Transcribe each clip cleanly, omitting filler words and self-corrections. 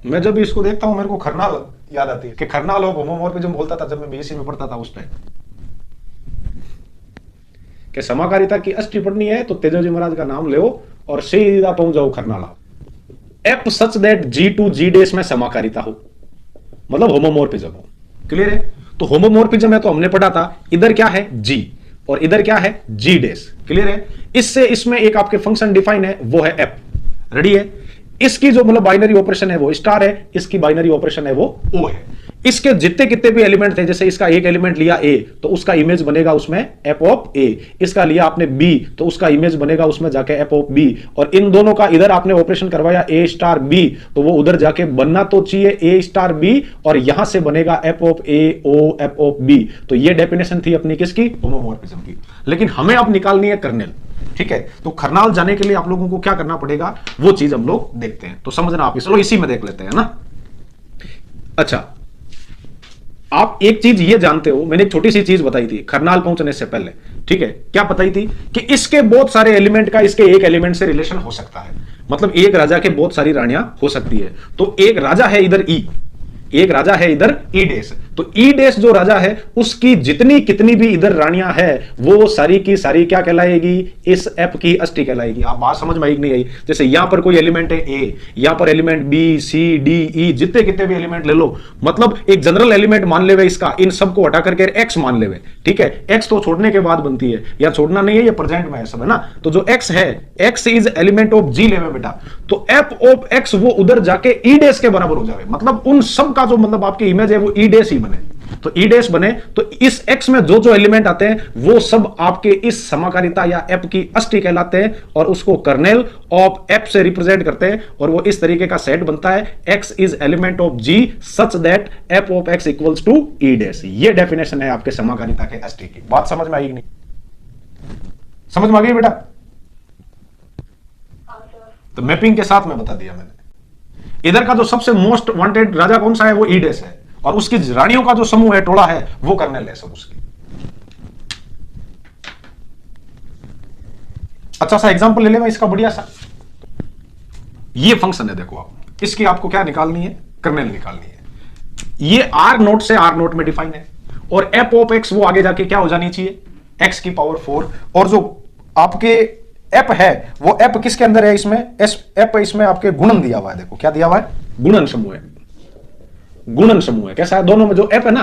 मैं जब भी इसको देखता हूं मेरे को खरनाल याद आती है कि खरनाल और होमोमॉर्फिज्म बोलता था जब मैं बीएससी में पढ़ता था उस टाइम, कि समाकारिता की अष्टी पढ़नी है तो तेजस्वी महाराज का नाम लो और सीधा पहुंच जाओ खरनाला। F such that G to G डेस में समाकारिता हो, मतलब होमोमॉर्फिज्म हो। क्लियर है? तो होमोमॉर्फिज्म है तो हमने पढ़ा था इधर क्या है जी और इधर क्या है जी डेस। क्लियर है? इससे इसमें एक आपके फंक्शन डिफाइन है, वो है एप। रेडी है? इसकी जो मतलब बाइनरी ऑपरेशन है वो स्टार है, इसकी बाइनरी ऑपरेशन है वो ओ है। इसके जितने कितने भी एलिमेंट थे, जैसे इसका एक एलिमेंट लिया ए तो उसका इमेज बनेगा उसमें एप ऑफ ए, इसका लिया आपने बी तो उसका इमेज बनेगा उसमें जाके एप ऑफ बी, और इन दोनों का इधर आपने ऑपरेशन करवाया ए स्टार बी तो वो उधर जाके बनना तो चाहिए ए स्टार बी और यहां से बनेगा F of A oh F of B. तो ये डेफिनेशन थी अपनी किसकी? होमोमॉर्फिज्म की। लेकिन हमें अब निकालनी है कर्नेल। ठीक है? तो खरनाल जाने के लिए आप लोगों को क्या करना पड़ेगा वो चीज हम लोग देखते हैं, तो समझना आप। चलो इसी में देख लेते हैं ना। अच्छा, आप एक चीज ये जानते हो, मैंने एक छोटी सी चीज बताई थी खरनाल पहुंचने से पहले। ठीक है? क्या बताई थी? कि इसके बहुत सारे एलिमेंट का इसके एक एलिमेंट से रिलेशन हो सकता है, मतलब एक राजा के बहुत सारी रानियां हो सकती है। तो एक राजा है इधर ई, एक राजा है इधर ई डेस, तो ई डेस जो राजा है उसकी जितनी कितनी भी इधर रानियां है वो सारी की सारी क्या कहलाएगी? इस एप की अष्टी कहलाएगी। आप बात समझ में आई कि नहीं आई? जैसे यहां पर कोई एलिमेंट है ए, यहां पर element B C D E, जितने कितने भी एलिमेंट ले लो, मतलब एक जनरल एलिमेंट मान लेवे इसका, इन सबको हटा करके एक्स मान लेवे। ठीक है? एक्स तो छोड़ने के बाद बनती है, या छोड़ना नहीं है, ये प्रेजेंट में है सब, है ना? तो जो एक्स है, एक्स इज एलिमेंट ऑफ जी लेवे बेटा, तो एप ऑफ एक्स वो उधर जाके ई डेस के बराबर हो जाए, मतलब उन सब का जो मतलब आपकी इमेज है वो ई डेस ही बने। तो ई डेस बने तो इस एक्स में जो जो एलिमेंट आते हैं वो सब आपके इस समाकारिता या एप की अष्टी कहलाते हैं, और उसको कर्नेल ऑफ एप से रिप्रेजेंट करते हैं, और वो इस तरीके का सेट बनता है, X is element of G such that F of X equals to E डेस। ये डेफिनेशन है आपके समाकारिता के अष्टी की। बात समझ में आई कि नहीं? समझ में आ गई बेटा? तो मैपिंग के साथ में बता दिया मैंने। इधर का जो सबसे मोस्ट वांटेड राजा कौन सा है? वो ई डेस है, और उसकी रानियों का जो समूह है, टोला है, वो कर्नेल है सब उसकी। अच्छा सा एग्जांपल ले ले मैं इसका बढ़िया सा। ये फंक्शन है, देखो आप, इसकी आपको क्या निकालनी है? कर्नेल निकालनी है। ये आर नोट से आर नोट में डिफाइन है, और एफ ऑफ एक्स वो आगे जाके क्या हो जानी चाहिए? एक्स की पावर 4, और जो आपके एप है वो एप किसके अंदर है? इसमें एप इसमें आपके गुणन दिया हुआ है, देखो क्या दिया हुआ है? गुणन समूह है। गुणन समूह है। कैसा है? दोनों में जो एप है ना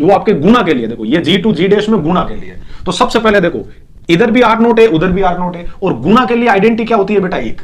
वो आपके गुणा के लिए, देखो ये जी टू जी डेश में गुणा के लिए। तो सबसे पहले देखो इधर भी आर नोट है, उधर भी आर नोट है, और गुणा के लिए आइडेंटिटी क्या होती है बेटा? एक।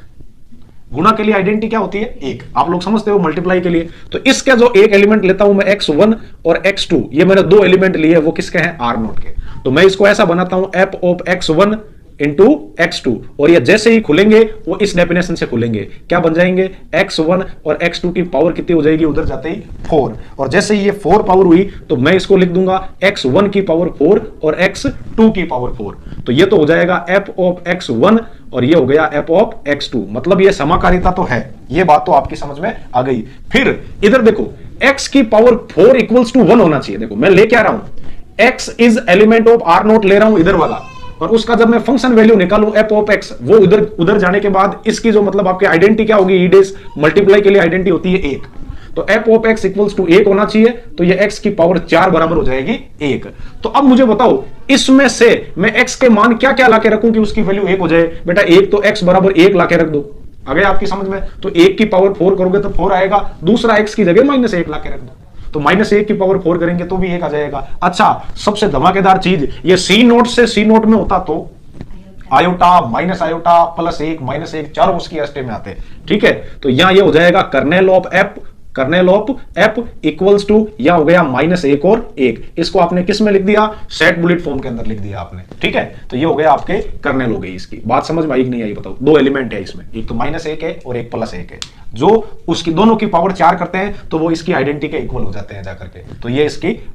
गुणा के लिए आइडेंटिटी क्या होती है? एक। आप लोग समझते हो मल्टीप्लाई के लिए। तो इसका जो एक एलिमेंट लेता हूं मैं x1 और x2, ये मैंने दो एलिमेंट लिए, वो किसके हैं? आर नोट के। तो मैं इसको ऐसा बनाता हूं F of x1 into x2, और ये जैसे ही खुलेंगे वो इस डेफिनेशन से खुलेंगे, क्या बन जाएंगे? x1 और x2 की पावर कितनी हो जाएगी? उधर जाते ही 4, और जैसे ही ये 4 पावर हुई तो मैं इसको लिख दूंगा x1 की पावर 4 और x2 की पावर 4। तो ये तो हो जाएगा f ऑफ x1 और ये हो गया f ऑफ x2, मतलब ये समाकारिता तो है। ये बात तो आपकी समझ में आ गई। फिर इधर देखो x की पावर 4 इक्वल्स टू 1 होना चाहिए। देखो मैं ले क्या रहा हूं? x is element of R note ले रहा हूं इधर वाला, और उसका जब मैं फंक्शन वैल्यू निकालूं एफ ऑफ एक्स, वो उधर जाने के बाद इसकी जो मतलब आपकी आइडेंटिटी क्या होगी? ई डेस मल्टीप्लाई के लिए आइडेंटिटी होती है 1। तो F of X equals to 1 होना चाहिए, तो ये एक्स की पावर 4 बराबर हो जाएगी 1। तो अब मुझे बताओ इसमें से मैं एक्स के मान क्या क्या लाके रखूं कि उसकी वैल्यू 1 हो जाए? बेटा एक तो एक्स बराबर 1 लाके रख दो, आ गया आपकी समझ में? तो 1 की पावर 4 करोगे तो 4 आएगा, दूसरा एक्स की जगह -1 लाके रख दो, तो -1 की पावर 4 करेंगे तो भी 1 आ जाएगा। अच्छा सबसे धमाकेदार चीज, ये सी नोट से सी नोट में होता तो आयोटा माइनस आयोटा +1 -1 चारों उसकी अष्टे में आते। ठीक है? तो यहां ये हो जाएगा kernel of F, kernel of F equals to, यह हो गया -1 और 1। इसको आपने किस में लिख दिया? सेट बुलेट फॉर्म के अंदर लिख दिया आपने। ठीक है? तो ये हो गया आपके कर्नेल हो गई इसकी। बात समझ में आई कि नहीं आई बताओ? दो एलिमेंट है इसमें, एक तो -1 है और एक +1 है, जो उसकी दोनों की पावर 4 करते हैं तो वो इसकी आइडेंटिटी के इक्वल हो जाते हैं जाकर के। तो ये इसकी